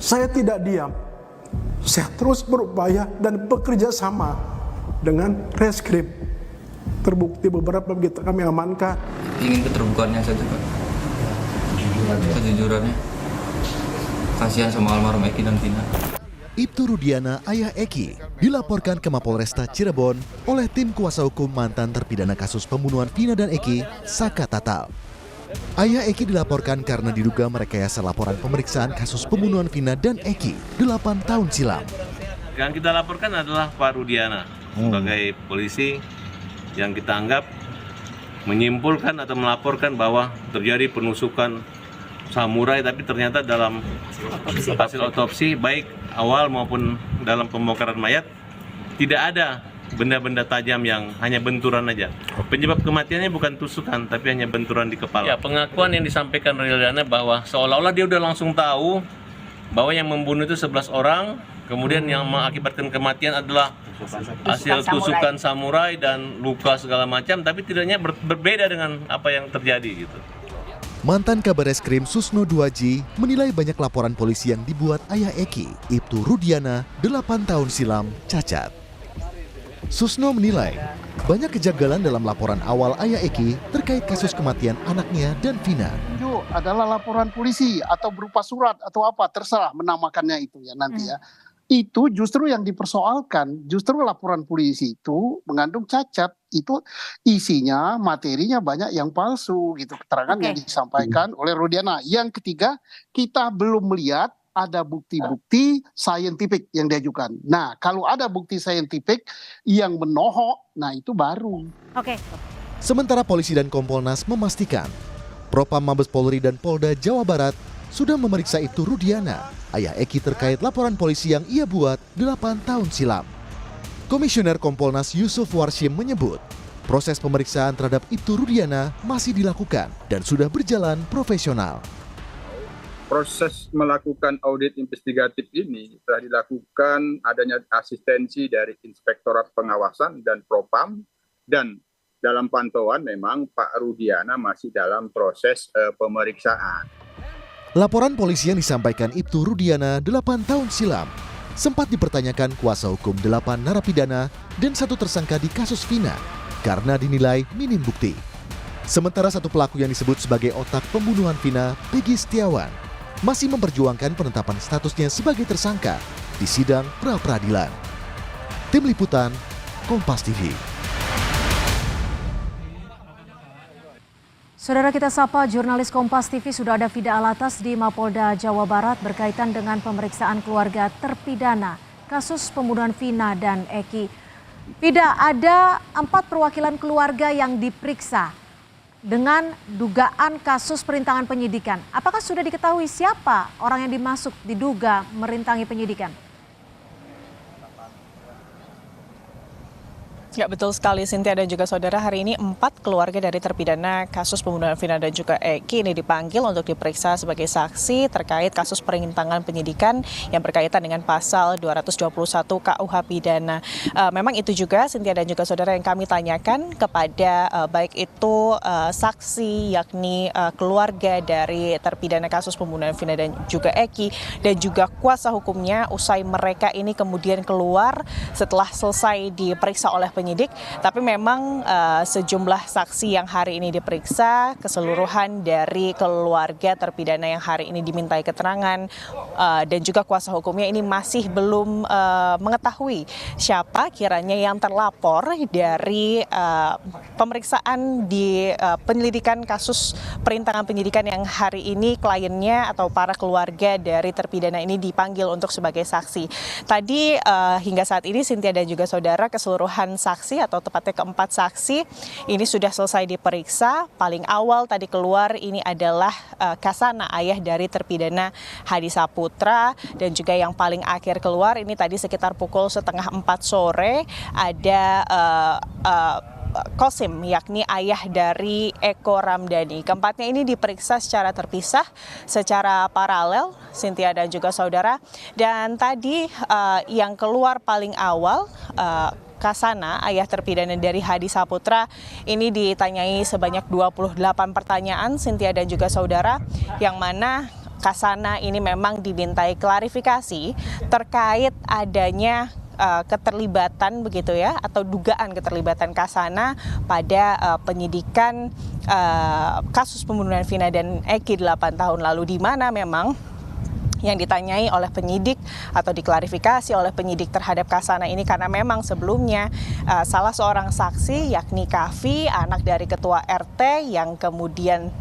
Saya tidak diam. Saya terus berupaya dan bekerja sama dengan reskrim. Terbukti beberapa kita kami amankan. Ingin keterbukaannya saja, Pak. Kejujurannya. Kasihan sama almarhum Eki dan Tina. Ibtu Rudiana, ayah Eki, dilaporkan ke Mapolresta Cirebon oleh tim kuasa hukum mantan terpidana kasus pembunuhan Vina dan Eki, Saka Tatal. Ayah Eki dilaporkan karena diduga merekayasa laporan pemeriksaan kasus pembunuhan Vina dan Eki 8 tahun silam. Yang kita laporkan adalah Pak Rudiana sebagai polisi yang kita anggap menyimpulkan atau melaporkan bahwa terjadi penusukan samurai, tapi ternyata dalam hasil otopsi baik awal maupun dalam pembongkaran mayat tidak ada benda-benda tajam, yang hanya benturan aja. Penyebab kematiannya bukan tusukan tapi hanya benturan di kepala. Ya, pengakuan yang disampaikan Rudiana bahwa seolah-olah dia udah langsung tahu bahwa yang membunuh itu 11 orang, kemudian yang mengakibatkan kematian adalah hasil tusukan samurai dan luka segala macam, tapi tidaknya berbeda dengan apa yang terjadi gitu. Mantan Kabareskrim Susno Duaji menilai banyak laporan polisi yang dibuat ayah Eki, Ibtu Rudiana, 8 tahun silam, cacat. Susno menilai banyak kejanggalan dalam laporan awal ayah Eki terkait kasus kematian anaknya dan Vina. Itu adalah laporan polisi atau berupa surat atau apa, terserah menamakannya itu ya nanti ya. Itu justru yang dipersoalkan, justru laporan polisi itu mengandung cacat, itu isinya, materinya banyak yang palsu gitu, keterangan yang disampaikan oleh Rudiana. Yang ketiga, kita belum melihat ada bukti-bukti saintifik yang diajukan. Nah, kalau ada bukti saintifik yang menohok, nah itu baru. Sementara polisi dan Kompolnas memastikan Propam Mabes Polri dan Polda Jawa Barat sudah memeriksa Ibtu Rudiana, ayah Eki, terkait laporan polisi yang ia buat 8 tahun silam. Komisioner Kompolnas Yusuf Warshim menyebut proses pemeriksaan terhadap Ibtu Rudiana masih dilakukan dan sudah berjalan profesional. Proses melakukan audit investigatif ini telah dilakukan adanya asistensi dari Inspektorat Pengawasan dan Propam, dan dalam pantauan memang Pak Rudiana masih dalam proses pemeriksaan. Laporan polisi yang disampaikan Ibtu Rudiana 8 tahun silam sempat dipertanyakan kuasa hukum 8 narapidana dan 1 tersangka di kasus Vina karena dinilai minim bukti. Sementara satu pelaku yang disebut sebagai otak pembunuhan Vina, Peggy Setiawan, masih memperjuangkan penetapan statusnya sebagai tersangka di sidang pra-peradilan. Tim Liputan, Kompas TV. Saudara, kita sapa jurnalis Kompas TV, sudah ada Vida Alatas di Mapolda Jawa Barat berkaitan dengan pemeriksaan keluarga terpidana kasus pembunuhan Vina dan Eki. Vida, ada 4 perwakilan keluarga yang diperiksa dengan dugaan kasus perintangan penyidikan. Apakah sudah diketahui siapa orang yang diduga merintangi penyidikan? Ya, betul sekali Cynthia dan juga saudara. Hari ini 4 keluarga dari terpidana kasus pembunuhan Vina dan juga Eki ini dipanggil untuk diperiksa sebagai saksi terkait kasus perintangan penyidikan yang berkaitan dengan pasal 221 KUH Pidana. Memang itu juga Cynthia dan juga saudara yang kami tanyakan kepada baik itu saksi yakni keluarga dari terpidana kasus pembunuhan Vina dan juga Eki dan juga kuasa hukumnya usai mereka ini kemudian keluar setelah selesai diperiksa oleh penyidik, tapi memang sejumlah saksi yang hari ini diperiksa, keseluruhan dari keluarga terpidana yang hari ini dimintai keterangan dan juga kuasa hukumnya ini masih belum mengetahui siapa kiranya yang terlapor dari pemeriksaan di penyelidikan kasus perintangan penyidikan yang hari ini kliennya atau para keluarga dari terpidana ini dipanggil untuk sebagai saksi. Tadi hingga saat ini Cynthia dan juga saudara, keseluruhan saksi atau tepatnya keempat saksi ini sudah selesai diperiksa. Paling awal tadi keluar ini adalah Kasana, ayah dari terpidana Hadi Saputra, dan juga yang paling akhir keluar ini tadi sekitar pukul 3:30 sore ada Kosim, yakni ayah dari Eko Ramdhani. Keempatnya ini diperiksa secara terpisah, secara paralel, Cynthia dan juga saudara. Dan tadi yang keluar paling awal, Kasana, ayah terpidana dari Hadi Saputra, ini ditanyai sebanyak 28 pertanyaan, Cynthia dan juga saudara, yang mana Kasana ini memang dimintai klarifikasi terkait adanya keterlibatan begitu ya, atau dugaan keterlibatan Kasana pada penyidikan kasus pembunuhan Vina dan Eki 8 tahun lalu, di mana memang yang ditanyai oleh penyidik atau diklarifikasi oleh penyidik terhadap Kasana ini karena memang sebelumnya salah seorang saksi yakni Kavi, anak dari ketua RT yang kemudian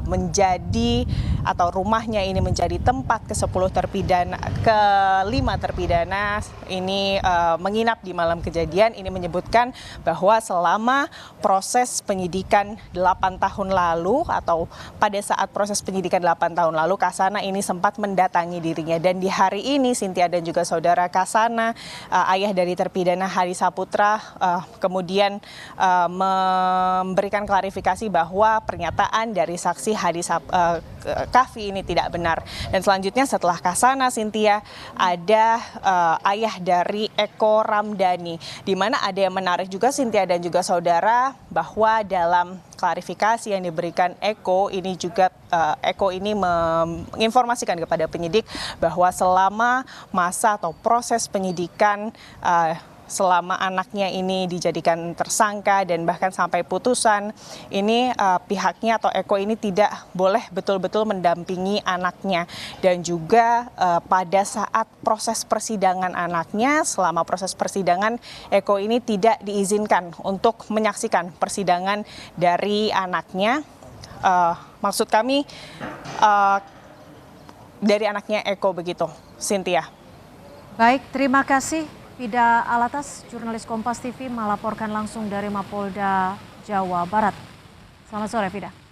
menjadi atau rumahnya ini menjadi tempat ke-5 terpidana ini menginap di malam kejadian. Ini menyebutkan bahwa selama proses penyidikan 8 tahun lalu atau pada saat proses penyidikan 8 tahun lalu, Kasana ini sempat mendatangi dirinya, dan di hari ini Cynthia dan juga saudara, Kasana, ayah dari terpidana Hadi Saputra, kemudian memberikan klarifikasi bahwa pernyataan dari saksi Kavi ini tidak benar. Dan selanjutnya setelah Kasana, Cynthia, ada ayah dari Eko Ramdhani, di mana ada yang menarik juga, Cynthia dan juga saudara, bahwa dalam klarifikasi yang diberikan Eko ini juga Eko ini menginformasikan kepada penyidik bahwa selama masa atau proses penyidikan selama anaknya ini dijadikan tersangka dan bahkan sampai putusan, ini pihaknya atau Eko ini tidak boleh betul-betul mendampingi anaknya. Dan juga pada saat proses persidangan anaknya, selama proses persidangan, Eko ini tidak diizinkan untuk menyaksikan persidangan dari anaknya. Maksud kami dari anaknya Eko begitu, Cynthia. Baik, terima kasih Fida Alatas, jurnalis Kompas TV melaporkan langsung dari Mapolda Jawa Barat. Selamat sore, Fida.